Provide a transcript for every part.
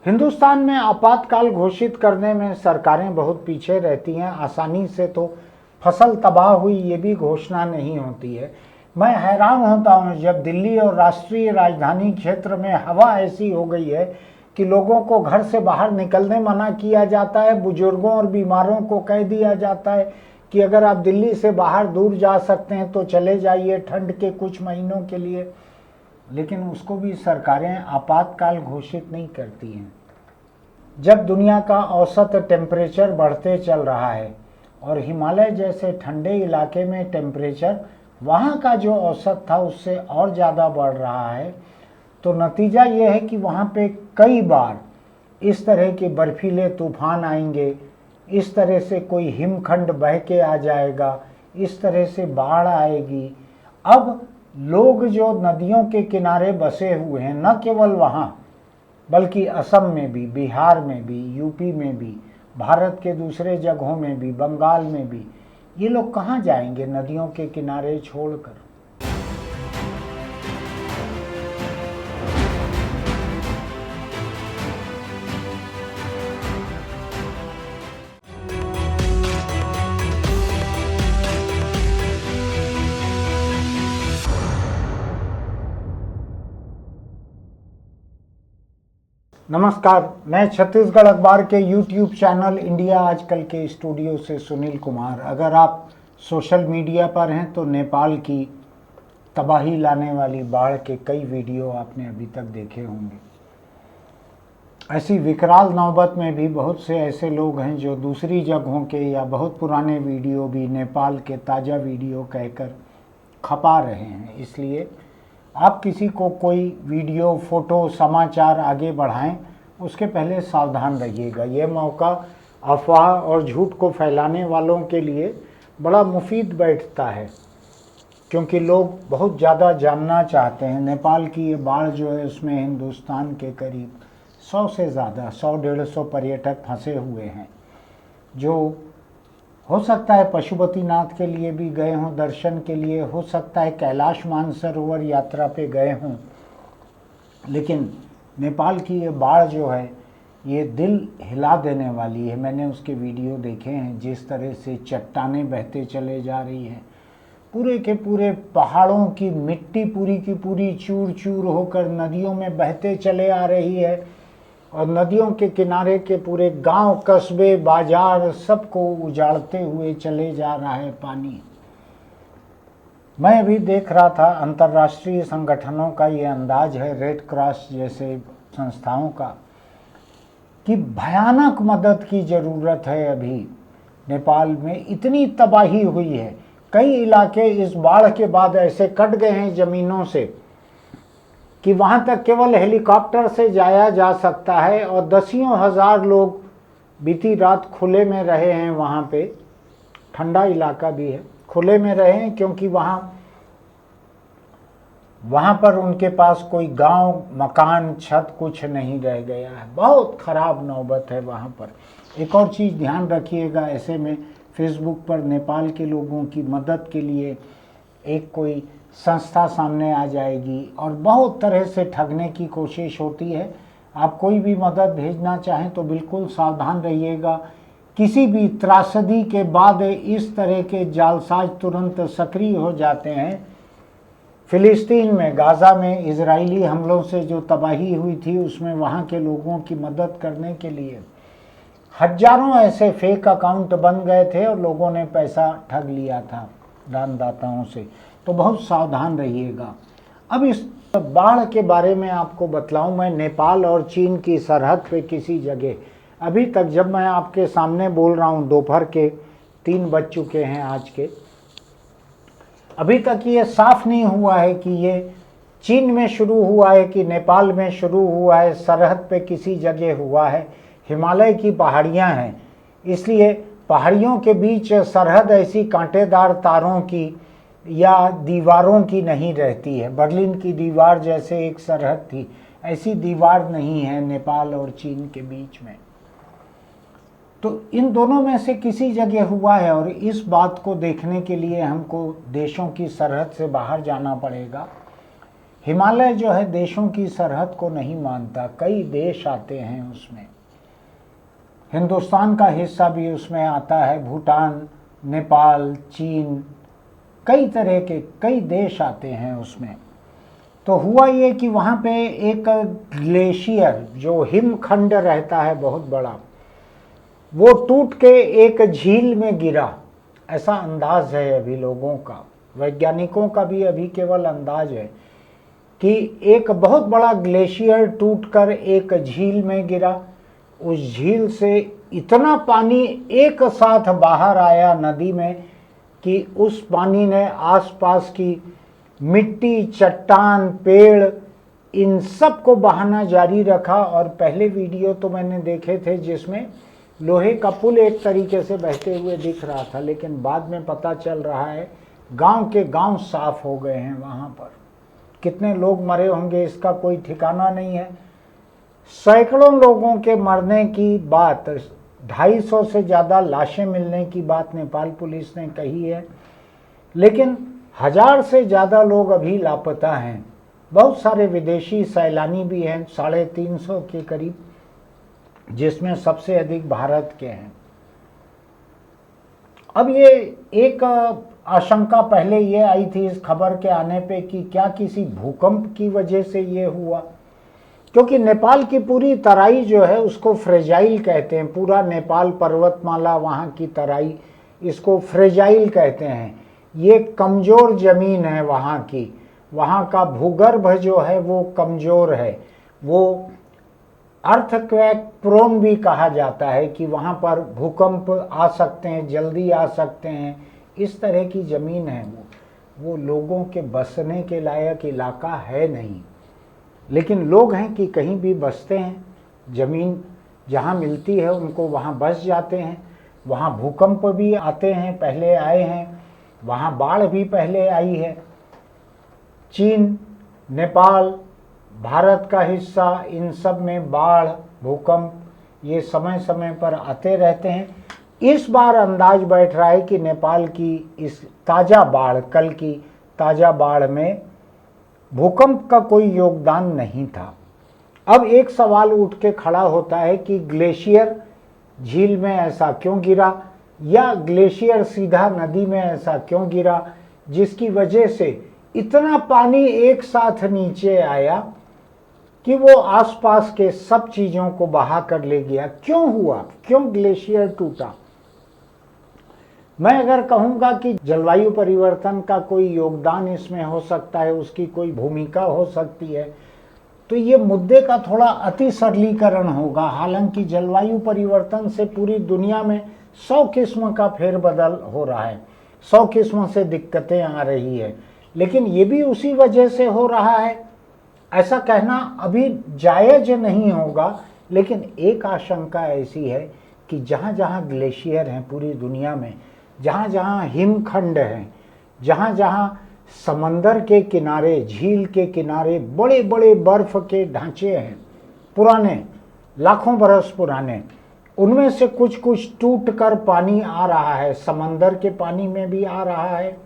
हिंदुस्तान में आपातकाल घोषित करने में सरकारें बहुत पीछे रहती हैं। आसानी से तो फसल तबाह हुई ये भी घोषणा नहीं होती है। मैं हैरान होता हूँ जब दिल्ली और राष्ट्रीय राजधानी क्षेत्र में हवा ऐसी हो गई है कि लोगों को घर से बाहर निकलने मना किया जाता है। बुजुर्गों और बीमारों को कह दिया जाता है कि अगर आप दिल्ली से बाहर दूर जा सकते हैं तो चले जाइए ठंड के कुछ महीनों के लिए, लेकिन उसको भी सरकारें आपातकाल घोषित नहीं करती हैं। जब दुनिया का औसत टेम्परेचर बढ़ते चल रहा है और हिमालय जैसे ठंडे इलाके में टेम्परेचर वहाँ का जो औसत था उससे और ज़्यादा बढ़ रहा है, तो नतीजा ये है कि वहाँ पे कई बार इस तरह के बर्फीले तूफान आएंगे, इस तरह से कोई हिमखंड बह के आ जाएगा, इस तरह से बाढ़ आएगी। अब लोग जो नदियों के किनारे बसे हुए हैं, न केवल वहाँ बल्कि असम में भी, बिहार में भी, यूपी में भी, भारत के दूसरे जगहों में भी, बंगाल में भी, ये लोग कहाँ जाएंगे नदियों के किनारे छोड़कर। नमस्कार, मैं छत्तीसगढ़ अखबार के YouTube चैनल इंडिया आजकल के स्टूडियो से सुनील कुमार। अगर आप सोशल मीडिया पर हैं तो नेपाल की तबाही लाने वाली बाढ़ के कई वीडियो आपने अभी तक देखे होंगे। ऐसी विकराल नौबत में भी बहुत से ऐसे लोग हैं जो दूसरी जगहों के या बहुत पुराने वीडियो भी नेपाल के ताज़ा वीडियो कहकर खपा रहे हैं। इसलिए आप किसी को कोई वीडियो, फोटो, समाचार आगे बढ़ाएं उसके पहले सावधान रहिएगा। ये मौका अफवाह और झूठ को फैलाने वालों के लिए बड़ा मुफीद बैठता है, क्योंकि लोग बहुत ज़्यादा जानना चाहते हैं। नेपाल की ये बाढ़ जो है उसमें हिंदुस्तान के करीब 100 से ज़्यादा 100-150 पर्यटक फंसे हुए हैं, जो हो सकता है पशुपतिनाथ के लिए भी गए हों दर्शन के लिए, हो सकता है कैलाश मानसरोवर यात्रा पे गए हों। लेकिन नेपाल की ये बाढ़ जो है ये दिल हिला देने वाली है। मैंने उसके वीडियो देखे हैं, जिस तरह से चट्टानें बहते चले जा रही हैं, पूरे के पूरे पहाड़ों की मिट्टी पूरी की पूरी चूर चूर होकर नदियों में बहते चले आ रही है और नदियों के किनारे के पूरे गांव, कस्बे, बाजार सबको उजाड़ते हुए चले जा रहा है पानी। मैं अभी देख रहा था अंतर्राष्ट्रीय संगठनों का ये अंदाज है, रेड क्रॉस जैसे संस्थाओं का, कि भयानक मदद की ज़रूरत है। अभी नेपाल में इतनी तबाही हुई है, कई इलाके इस बाढ़ के बाद ऐसे कट गए हैं ज़मीनों से कि वहाँ तक केवल हेलीकॉप्टर से जाया जा सकता है और दसियों हज़ार लोग बीती रात खुले में रहे हैं। वहाँ पे ठंडा इलाका भी है, खुले में रहे हैं क्योंकि वहाँ पर उनके पास कोई गांव, मकान, छत कुछ नहीं रह गया है। बहुत ख़राब नौबत है वहाँ पर। एक और चीज़ ध्यान रखिएगा, ऐसे में फेसबुक पर नेपाल के लोगों की मदद के लिए एक कोई संस्था सामने आ जाएगी और बहुत तरह से ठगने की कोशिश होती है। आप कोई भी मदद भेजना चाहें तो बिल्कुल सावधान रहिएगा। किसी भी त्रासदी के बाद इस तरह के जालसाज तुरंत सक्रिय हो जाते हैं। फिलिस्तीन में, गाज़ा में इजरायली हमलों से जो तबाही हुई थी उसमें वहाँ के लोगों की मदद करने के लिए हजारों ऐसे फेक अकाउंट बन गए थे और लोगों ने पैसा ठग लिया था दानदाताओं से। तो बहुत सावधान रहिएगा। अब इस बाढ़ के बारे में आपको बतलाऊं, मैं नेपाल और चीन की सरहद पे किसी जगह, अभी तक जब मैं आपके सामने बोल रहा हूं दोपहर के 3 बज चुके हैं आज के, अभी तक ये साफ नहीं हुआ है कि ये चीन में शुरू हुआ है कि नेपाल में शुरू हुआ है। सरहद पे किसी जगह हुआ है। हिमालय की पहाड़ियाँ हैं, इसलिए पहाड़ियों के बीच सरहद ऐसी कांटेदार तारों की या दीवारों की नहीं रहती है। बर्लिन की दीवार जैसे एक सरहद थी, ऐसी दीवार नहीं है नेपाल और चीन के बीच में। तो इन दोनों में से किसी जगह हुआ है और इस बात को देखने के लिए हमको देशों की सरहद से बाहर जाना पड़ेगा। हिमालय जो है देशों की सरहद को नहीं मानता, कई देश आते हैं उसमें, हिंदुस्तान का हिस्सा भी उसमें आता है, भूटान, नेपाल, चीन, कई तरह के कई देश आते हैं उसमें। तो हुआ ये कि वहाँ पे एक ग्लेशियर जो हिमखंड रहता है बहुत बड़ा, वो टूट के एक झील में गिरा, ऐसा अंदाज है अभी लोगों का, वैज्ञानिकों का भी अभी केवल अंदाज है कि एक बहुत बड़ा ग्लेशियर टूटकर एक झील में गिरा। उस झील से इतना पानी एक साथ बाहर आया नदी में कि उस पानी ने आसपास की मिट्टी, चट्टान, पेड़, इन सब को बहाना जारी रखा। और पहले वीडियो तो मैंने देखे थे जिसमें लोहे का पुल एक तरीके से बहते हुए दिख रहा था, लेकिन बाद में पता चल रहा है गांव के गांव साफ हो गए हैं। वहां पर कितने लोग मरे होंगे इसका कोई ठिकाना नहीं है। सैकड़ों लोगों के मरने की बात, 250 से ज़्यादा लाशें मिलने की बात नेपाल पुलिस ने कही है, लेकिन 1000 से ज़्यादा लोग अभी लापता हैं। बहुत सारे विदेशी सैलानी भी हैं, 350 के करीब, जिसमें सबसे अधिक भारत के हैं। अब ये एक आशंका पहले ये आई थी इस खबर के आने पे कि क्या किसी भूकंप की वजह से ये हुआ, क्योंकि नेपाल की पूरी तराई जो है उसको फ्रेजाइल कहते हैं। पूरा नेपाल पर्वतमाला, वहाँ की तराई, इसको फ्रेजाइल कहते हैं। ये कमज़ोर ज़मीन है वहाँ की, वहाँ का भूगर्भ जो है वो कमज़ोर है, वो अर्थक्वेक प्रोन भी कहा जाता है कि वहाँ पर भूकंप आ सकते हैं, जल्दी आ सकते हैं, इस तरह की ज़मीन है वो लोगों के बसने के लायक इलाका है नहीं। लेकिन लोग हैं कि कहीं भी बसते हैं, ज़मीन जहाँ मिलती है उनको वहाँ बस जाते हैं। वहाँ भूकंप भी आते हैं, पहले आए हैं, वहाँ बाढ़ भी पहले आई है। चीन, नेपाल, भारत का हिस्सा, इन सब में बाढ़, भूकंप ये समय समय पर आते रहते हैं। इस बार अंदाज बैठ रहा है कि नेपाल की इस ताज़ा बाढ़, कल की ताज़ा बाढ़ में भूकंप का कोई योगदान नहीं था। अब एक सवाल उठ के खड़ा होता है कि ग्लेशियर झील में ऐसा क्यों गिरा, या ग्लेशियर सीधा नदी में ऐसा क्यों गिरा, जिसकी वजह से इतना पानी एक साथ नीचे आया कि वो आसपास के सब चीज़ों को बहा कर ले गया। क्यों हुआ, क्यों ग्लेशियर टूटा? मैं अगर कहूँगा कि जलवायु परिवर्तन का कोई योगदान इसमें हो सकता है, उसकी कोई भूमिका हो सकती है, तो ये मुद्दे का थोड़ा अति सरलीकरण होगा। हालांकि जलवायु परिवर्तन से पूरी दुनिया में 100 किस्म का फेरबदल हो रहा है, 100 किस्म से दिक्कतें आ रही है, लेकिन ये भी उसी वजह से हो रहा है ऐसा कहना अभी जायज़ नहीं होगा। लेकिन एक आशंका ऐसी है कि जहाँ जहाँ ग्लेशियर हैं पूरी दुनिया में, जहाँ जहाँ हिमखंड हैं, जहाँ जहाँ समंदर के किनारे, झील के किनारे बड़े बड़े बर्फ के ढांचे हैं, पुराने, लाखों बरस पुराने, उनमें से कुछ कुछ टूट कर पानी आ रहा है। समंदर के पानी में भी आ रहा है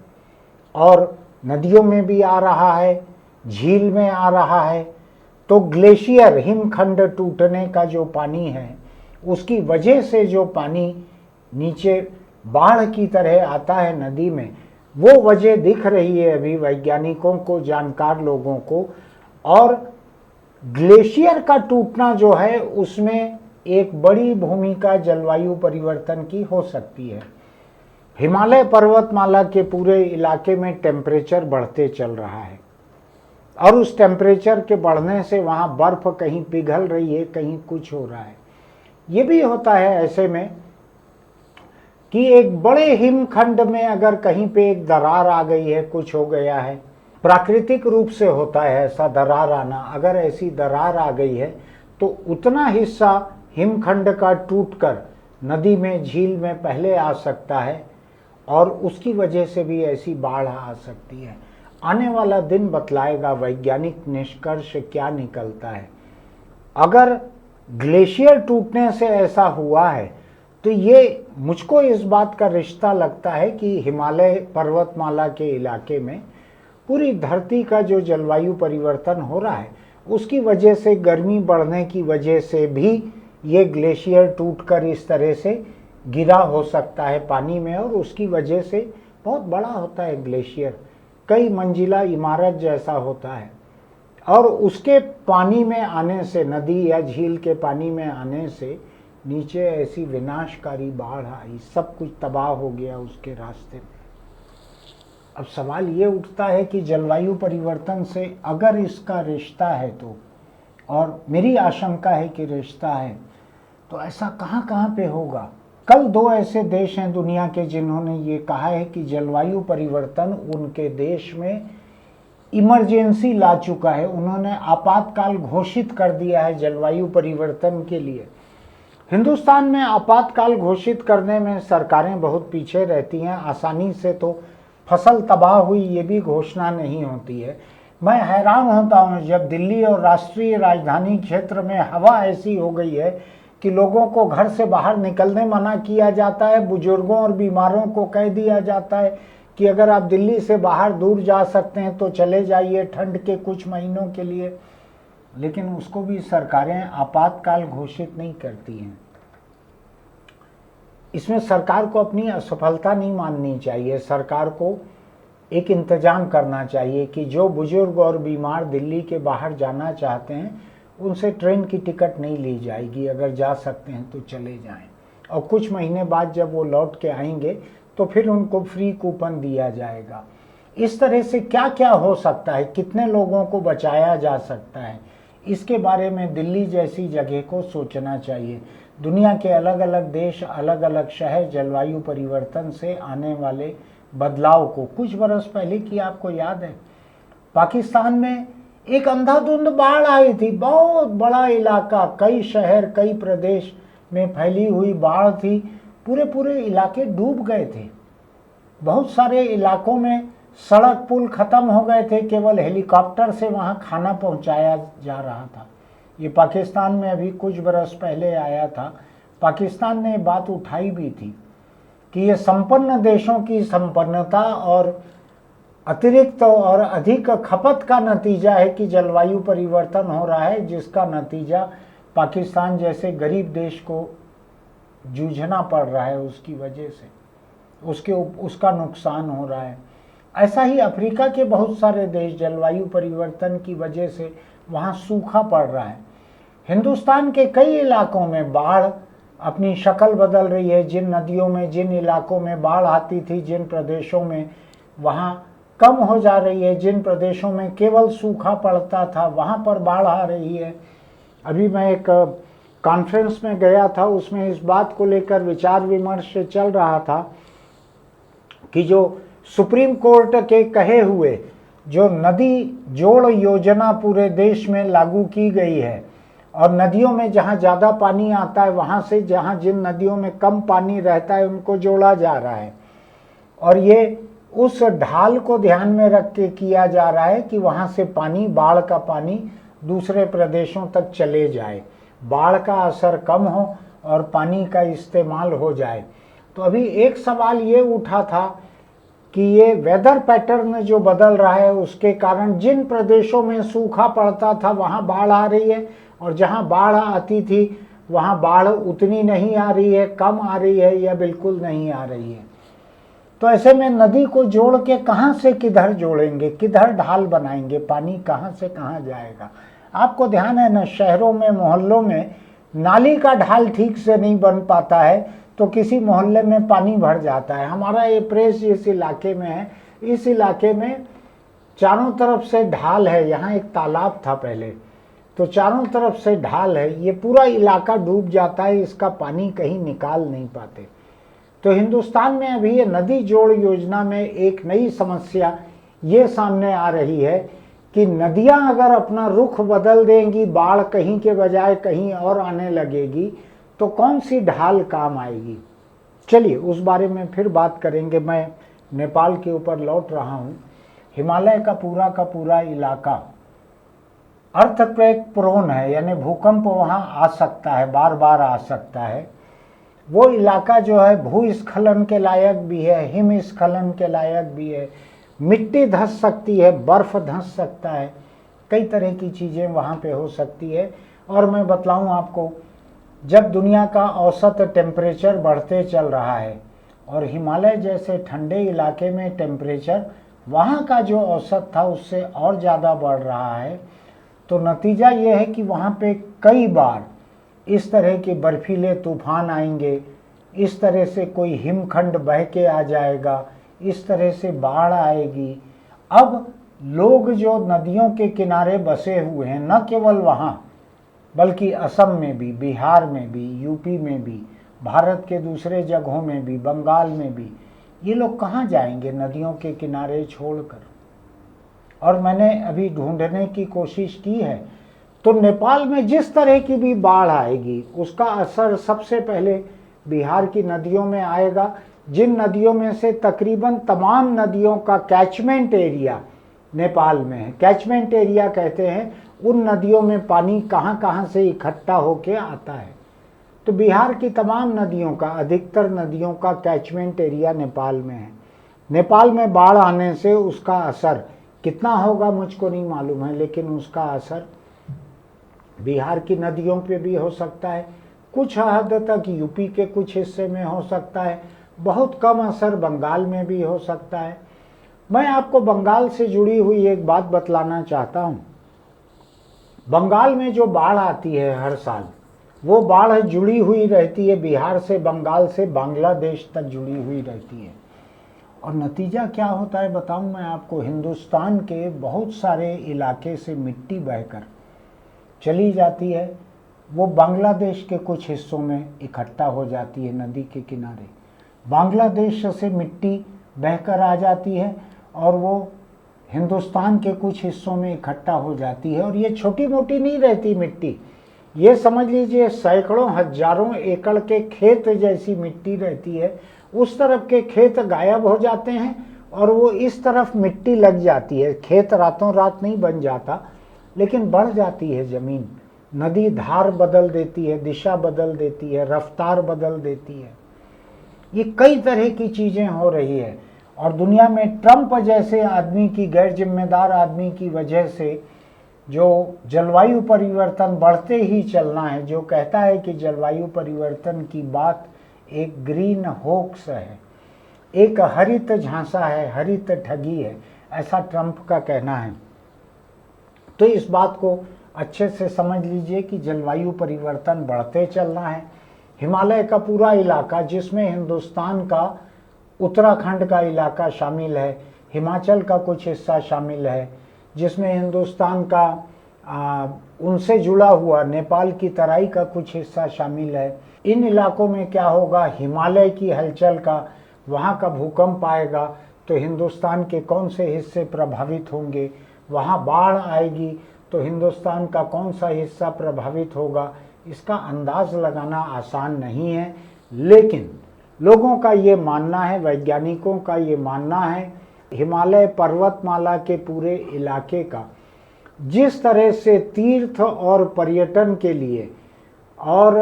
और नदियों में भी आ रहा है, झील में आ रहा है। तो ग्लेशियर, हिमखंड टूटने का जो पानी है, उसकी वजह से जो पानी नीचे बाढ़ की तरह आता है नदी में, वो वजह दिख रही है अभी वैज्ञानिकों को, जानकार लोगों को। और ग्लेशियर का टूटना जो है उसमें एक बड़ी भूमिका जलवायु परिवर्तन की हो सकती है। हिमालय पर्वतमाला के पूरे इलाके में टेम्परेचर बढ़ते चल रहा है और उस टेम्परेचर के बढ़ने से वहाँ बर्फ कहीं पिघल रही है, कहीं कुछ हो रहा है। ये भी होता है ऐसे में कि एक बड़े हिमखंड में अगर कहीं पे एक दरार आ गई है, कुछ हो गया है, प्राकृतिक रूप से होता है ऐसा दरार आना। अगर ऐसी दरार आ गई है तो उतना हिस्सा हिमखंड का टूटकर नदी में, झील में पहले आ सकता है और उसकी वजह से भी ऐसी बाढ़ आ सकती है। आने वाला दिन बतलाएगा वैज्ञानिक निष्कर्ष क्या निकलता है। अगर ग्लेशियर टूटने से ऐसा हुआ है तो ये मुझको इस बात का रिश्ता लगता है कि हिमालय पर्वतमाला के इलाके में पूरी धरती का जो जलवायु परिवर्तन हो रहा है उसकी वजह से, गर्मी बढ़ने की वजह से भी ये ग्लेशियर टूटकर इस तरह से गिरा हो सकता है पानी में, और उसकी वजह से बहुत बड़ा होता है ग्लेशियर, कई मंजिला इमारत जैसा होता है। और उसके पानी में आने से, नदी या झील के पानी में आने से नीचे ऐसी विनाशकारी बाढ़ आई, सब कुछ तबाह हो गया उसके रास्ते में। अब सवाल ये उठता है कि जलवायु परिवर्तन से अगर इसका रिश्ता है तो, और मेरी आशंका है कि रिश्ता है, तो ऐसा कहाँ कहाँ पे होगा। कल 2 ऐसे देश हैं दुनिया के जिन्होंने ये कहा है कि जलवायु परिवर्तन उनके देश में इमरजेंसी ला चुका है, उन्होंने आपातकाल घोषित कर दिया है जलवायु परिवर्तन के लिए। हिंदुस्तान में आपातकाल घोषित करने में सरकारें बहुत पीछे रहती हैं, आसानी से तो फसल तबाह हुई ये भी घोषणा नहीं होती है। मैं हैरान होता हूँ जब दिल्ली और राष्ट्रीय राजधानी क्षेत्र में हवा ऐसी हो गई है कि लोगों को घर से बाहर निकलने मना किया जाता है, बुजुर्गों और बीमारों को कह दिया जाता है कि अगर आप दिल्ली से बाहर दूर जा सकते हैं तो चले जाइए ठंड के कुछ महीनों के लिए, लेकिन उसको भी सरकारें आपातकाल घोषित नहीं करती हैं। इसमें सरकार को अपनी असफलता नहीं माननी चाहिए, सरकार को एक इंतजाम करना चाहिए कि जो बुजुर्ग और बीमार दिल्ली के बाहर जाना चाहते हैं उनसे ट्रेन की टिकट नहीं ली जाएगी, अगर जा सकते हैं तो चले जाएं, और कुछ महीने बाद जब वो लौट के आएंगे तो फिर उनको फ्री कूपन दिया जाएगा। इस तरह से क्या क्या हो सकता है, कितने लोगों को बचाया जा सकता है, इसके बारे में दिल्ली जैसी जगह को सोचना चाहिए। दुनिया के अलग अलग देश, अलग अलग शहर जलवायु परिवर्तन से आने वाले बदलाव को, कुछ बरस पहले की आपको याद है पाकिस्तान में एक अंधाधुंध बाढ़ आई थी, बहुत बड़ा इलाका, कई शहर कई प्रदेश में फैली हुई बाढ़ थी, पूरे इलाके डूब गए थे। बहुत सारे इलाकों में सड़क पुल खत्म हो गए थे, केवल हेलीकॉप्टर से वहां खाना पहुंचाया जा रहा था। ये पाकिस्तान में अभी कुछ बरस पहले आया था। पाकिस्तान ने बात उठाई भी थी कि ये संपन्न देशों की संपन्नता और अतिरिक्त और अधिक खपत का नतीजा है कि जलवायु परिवर्तन हो रहा है, जिसका नतीजा पाकिस्तान जैसे गरीब देश को जूझना पड़ रहा है, उसकी वजह से उसका नुकसान हो रहा है। ऐसा ही अफ्रीका के बहुत सारे देश जलवायु परिवर्तन की वजह से वहाँ सूखा पड़ रहा है। हिंदुस्तान के कई इलाकों में बाढ़ अपनी शक्ल बदल रही है। जिन नदियों में, जिन इलाकों में बाढ़ आती थी, जिन प्रदेशों में, वहाँ कम हो जा रही है। जिन प्रदेशों में केवल सूखा पड़ता था वहाँ पर बाढ़ आ रही है। अभी मैं एक कॉन्फ्रेंस में गया था, उसमें इस बात को लेकर विचार विमर्श चल रहा था कि जो सुप्रीम कोर्ट के कहे हुए जो नदी जोड़ योजना पूरे देश में लागू की गई है, और नदियों में जहाँ ज़्यादा पानी आता है वहाँ से जहाँ जिन नदियों में कम पानी रहता है उनको जोड़ा जा रहा है, और ये उस ढाल को ध्यान में रख के किया जा रहा है कि वहाँ से पानी, बाढ़ का पानी दूसरे प्रदेशों तक चले जाए, बाढ़ का असर कम हो और पानी का इस्तेमाल हो जाए। तो अभी एक सवाल ये उठा था कि ये वेदर पैटर्न जो बदल रहा है उसके कारण जिन प्रदेशों में सूखा पड़ता था वहाँ बाढ़ आ रही है, और जहाँ बाढ़ आती थी वहाँ बाढ़ उतनी नहीं आ रही है, कम आ रही है या बिल्कुल नहीं आ रही है। तो ऐसे में नदी को जोड़ के कहाँ से किधर जोड़ेंगे, किधर ढाल बनाएंगे, पानी कहाँ से कहाँ जाएगा। आपको ध्यान है ना, शहरों में, मोहल्लों में नाली का ढाल ठीक से नहीं बन पाता है तो किसी मोहल्ले में पानी भर जाता है। हमारा ये प्रेस इस इलाके में है, इस इलाके में चारों तरफ से ढाल है। यहाँ एक तालाब था पहले, तो चारों तरफ से ढाल है, ये पूरा इलाका डूब जाता है, इसका पानी कहीं निकाल नहीं पाते। तो हिंदुस्तान में अभी ये नदी जोड़ योजना में एक नई समस्या ये सामने आ रही है कि नदियां अगर अपना रुख बदल देंगी, बाढ़ कहीं के बजाय कहीं और आने लगेगी, तो कौन सी ढाल काम आएगी। चलिए उस बारे में फिर बात करेंगे। मैं नेपाल के ऊपर लौट रहा हूँ। हिमालय का पूरा इलाका अर्थक्वेक प्रोन है, यानी भूकंप वहाँ आ सकता है, बार बार आ सकता है। वो इलाका जो है भूस्खलन के लायक भी है, हिमस्खलन के लायक भी है, मिट्टी धंस सकती है, बर्फ़ धंस सकता है, कई तरह की चीज़ें वहाँ पे हो सकती है। और मैं बतलाऊँ आपको, जब दुनिया का औसत टेम्परेचर बढ़ते चल रहा है और हिमालय जैसे ठंडे इलाके में टेम्परेचर वहाँ का जो औसत था उससे और ज़्यादा बढ़ रहा है, तो नतीजा ये है कि वहाँ पे कई बार इस तरह के बर्फीले तूफान आएंगे, इस तरह से कोई हिमखंड बह के आ जाएगा, इस तरह से बाढ़ आएगी। अब लोग जो नदियों के किनारे बसे हुए हैं, न केवल वहाँ बल्कि असम में भी, बिहार में भी, यूपी में भी, भारत के दूसरे जगहों में भी, बंगाल में भी, ये लोग कहाँ जाएंगे नदियों के किनारे छोड़कर। और मैंने अभी ढूंढने की कोशिश की है, तो नेपाल में जिस तरह की भी बाढ़ आएगी उसका असर सबसे पहले बिहार की नदियों में आएगा, जिन नदियों में से तकरीबन तमाम नदियों का कैचमेंट एरिया नेपाल में है। कैचमेंट एरिया कहते हैं उन नदियों में पानी कहाँ कहाँ से इकट्ठा होके आता है। तो बिहार की तमाम नदियों का, अधिकतर नदियों का कैचमेंट एरिया नेपाल में है। नेपाल में बाढ़ आने से उसका असर कितना होगा मुझको नहीं मालूम है, लेकिन उसका असर बिहार की नदियों पे भी हो सकता है, कुछ हद तक यूपी के कुछ हिस्से में हो सकता है, बहुत कम असर बंगाल में भी हो सकता है। मैं आपको बंगाल से जुड़ी हुई एक बात बतलाना चाहता हूँ। बंगाल में जो बाढ़ आती है हर साल, वो बाढ़ जुड़ी हुई रहती है बिहार से, बंगाल से बांग्लादेश तक जुड़ी हुई रहती है। और नतीजा क्या होता है बताऊं मैं आपको। हिंदुस्तान के बहुत सारे इलाके से मिट्टी बहकर चली जाती है, वो बांग्लादेश के कुछ हिस्सों में इकट्ठा हो जाती है नदी के किनारे। बांग्लादेश से मिट्टी बहकर आ जाती है और वो हिंदुस्तान के कुछ हिस्सों में इकट्ठा हो जाती है। और ये छोटी मोटी नहीं रहती मिट्टी, ये समझ लीजिए सैकड़ों हजारों एकड़ के खेत जैसी मिट्टी रहती है। उस तरफ के खेत गायब हो जाते हैं और वो इस तरफ मिट्टी लग जाती है। खेत रातों रात नहीं बन जाता, लेकिन बढ़ जाती है ज़मीन। नदी धार बदल देती है, दिशा बदल देती है, रफ्तार बदल देती है। ये कई तरह की चीज़ें हो रही है। और दुनिया में ट्रंप जैसे आदमी की, गैर जिम्मेदार आदमी की वजह से जो जलवायु परिवर्तन बढ़ते ही चलना है, जो कहता है कि जलवायु परिवर्तन की बात एक ग्रीन होक्स है, एक हरित झांसा है, हरित ठगी है, ऐसा ट्रंप का कहना है। तो इस बात को अच्छे से समझ लीजिए कि जलवायु परिवर्तन बढ़ते चलना है। हिमालय का पूरा इलाका, जिसमें हिंदुस्तान का उत्तराखंड का इलाका शामिल है, हिमाचल का कुछ हिस्सा शामिल है, जिसमें हिंदुस्तान का उनसे जुड़ा हुआ नेपाल की तराई का कुछ हिस्सा शामिल है। इन इलाकों में क्या होगा, हिमालय की हलचल का, वहाँ का भूकंप आएगा तो हिंदुस्तान के कौन से हिस्से प्रभावित होंगे, वहाँ बाढ़ आएगी तो हिंदुस्तान का कौन सा हिस्सा प्रभावित होगा, इसका अंदाज लगाना आसान नहीं है। लेकिन लोगों का ये मानना है, वैज्ञानिकों का ये मानना है, हिमालय पर्वतमाला के पूरे इलाके का जिस तरह से तीर्थ और पर्यटन के लिए और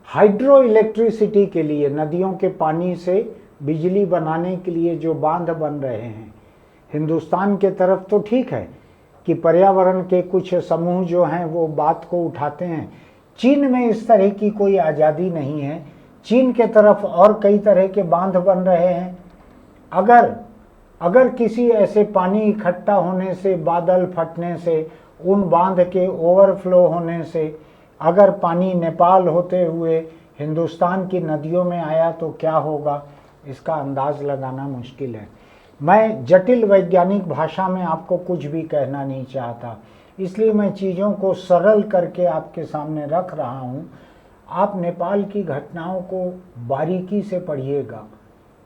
हाइड्रो इलेक्ट्रिसिटी के लिए, नदियों के पानी से बिजली बनाने के लिए जो बांध बन रहे हैं, हिंदुस्तान के तरफ तो ठीक है कि पर्यावरण के कुछ समूह जो हैं वो बात को उठाते हैं। चीन में इस तरह की कोई आज़ादी नहीं है। चीन के तरफ और कई तरह के बांध बन रहे हैं। अगर किसी ऐसे पानी इकट्ठा होने से, बादल फटने से, उन बांध के ओवरफ्लो होने से अगर पानी नेपाल होते हुए हिंदुस्तान की नदियों में आया तो क्या होगा, इसका अंदाज लगाना मुश्किल है। मैं जटिल वैज्ञानिक भाषा में आपको कुछ भी कहना नहीं चाहता, इसलिए मैं चीज़ों को सरल करके आपके सामने रख रहा हूँ। आप नेपाल की घटनाओं को बारीकी से पढ़िएगा।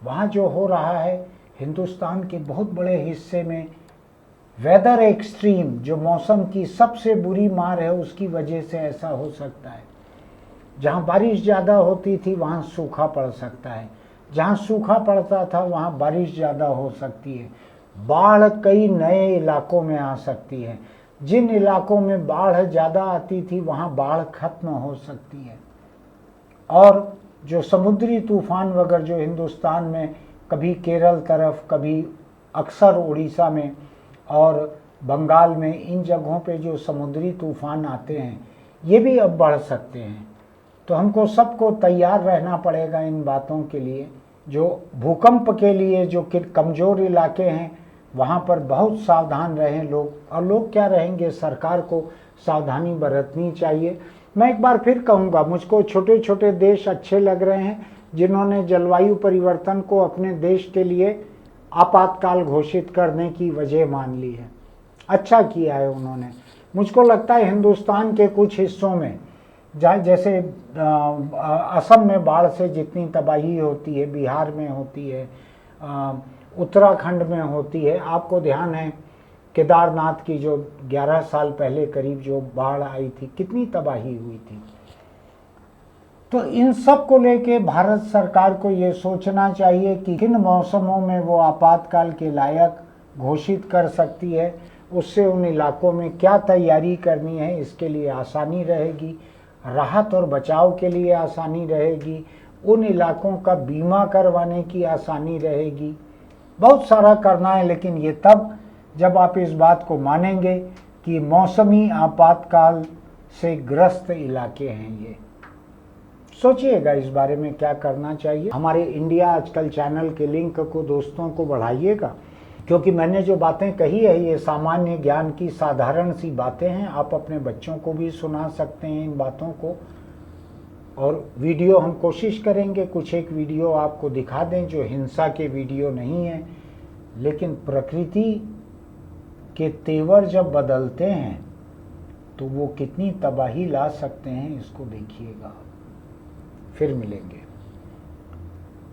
वहाँ जो हो रहा है, हिंदुस्तान के बहुत बड़े हिस्से में वेदर एक्सट्रीम, जो मौसम की सबसे बुरी मार है, उसकी वजह से ऐसा हो सकता है। जहाँ बारिश ज़्यादा होती थी वहाँ सूखा पड़ सकता है, जहाँ सूखा पड़ता था वहाँ बारिश ज़्यादा हो सकती है। बाढ़ कई नए इलाकों में आ सकती है। जिन इलाकों में बाढ़ ज़्यादा आती थी वहाँ बाढ़ खत्म हो सकती है। और जो समुद्री तूफान वगैरह जो हिंदुस्तान में कभी केरल तरफ, कभी अक्सर उड़ीसा में और बंगाल में इन जगहों पे जो समुद्री तूफान आते हैं ये भी अब बढ़ सकते हैं। तो हमको सबको तैयार रहना पड़ेगा इन बातों के लिए। जो भूकंप के लिए जो कमज़ोर इलाके हैं वहाँ पर बहुत सावधान रहें लोग, और लोग क्या रहेंगे, सरकार को सावधानी बरतनी चाहिए। मैं एक बार फिर कहूँगा, मुझको छोटे छोटे देश अच्छे लग रहे हैं जिन्होंने जलवायु परिवर्तन को अपने देश के लिए आपातकाल घोषित करने की वजह मान ली है। अच्छा किया है उन्होंने। मुझको लगता है हिंदुस्तान के कुछ हिस्सों में जैसे असम में बाढ़ से जितनी तबाही होती है, बिहार में होती है, उत्तराखंड में होती है, आपको ध्यान है केदारनाथ की जो 11 साल पहले करीब जो बाढ़ आई थी, कितनी तबाही हुई थी। तो इन सब को लेके भारत सरकार को ये सोचना चाहिए कि किन मौसमों में वो आपातकाल के लायक घोषित कर सकती है, उससे उन इलाकों में क्या तैयारी करनी है, इसके लिए आसानी रहेगी, राहत और बचाव के लिए आसानी रहेगी, उन इलाकों का बीमा करवाने की आसानी रहेगी। बहुत सारा करना है, लेकिन ये तब जब आप इस बात को मानेंगे कि मौसमी आपातकाल से ग्रस्त इलाके हैं ये। सोचिएगा इस बारे में क्या करना चाहिए। हमारे इंडिया आजकल चैनल के लिंक को दोस्तों को बढ़ाइएगा, क्योंकि मैंने जो बातें कही है ये सामान्य ज्ञान की साधारण सी बातें हैं। आप अपने बच्चों को भी सुना सकते हैं इन बातों को। और वीडियो हम कोशिश करेंगे कुछ एक वीडियो आपको दिखा दें जो हिंसा के वीडियो नहीं है, लेकिन प्रकृति के तेवर जब बदलते हैं तो वो कितनी तबाही ला सकते हैं, इसको देखिएगा। फिर मिलेंगे।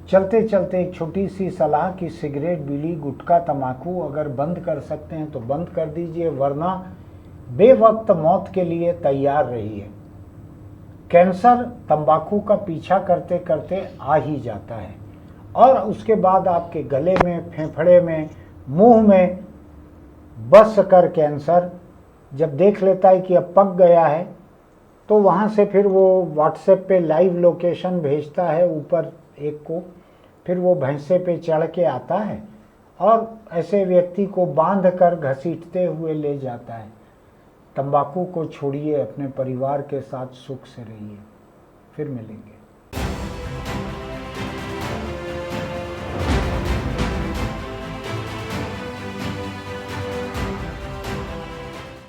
चलते चलते एक छोटी सी सलाह कि सिगरेट, बीड़ी, गुटखा, तंबाकू अगर बंद कर सकते हैं तो बंद कर दीजिए, वरना बेवक्त मौत के लिए तैयार रहिए। कैंसर तंबाकू का पीछा करते करते आ ही जाता है, और उसके बाद आपके गले में, फेफड़े में, मुंह में बस कर कैंसर जब देख लेता है कि अब पक गया है, तो वहाँ से फिर वो व्हाट्सएप पे लाइव लोकेशन भेजता है ऊपर एक को, फिर वो भैंसे पे चढ़ के आता है और ऐसे व्यक्ति को बांध कर घसीटते हुए ले जाता है। तंबाकू को छोड़िए, अपने परिवार के साथ सुख से रहिए। फिर मिलेंगे।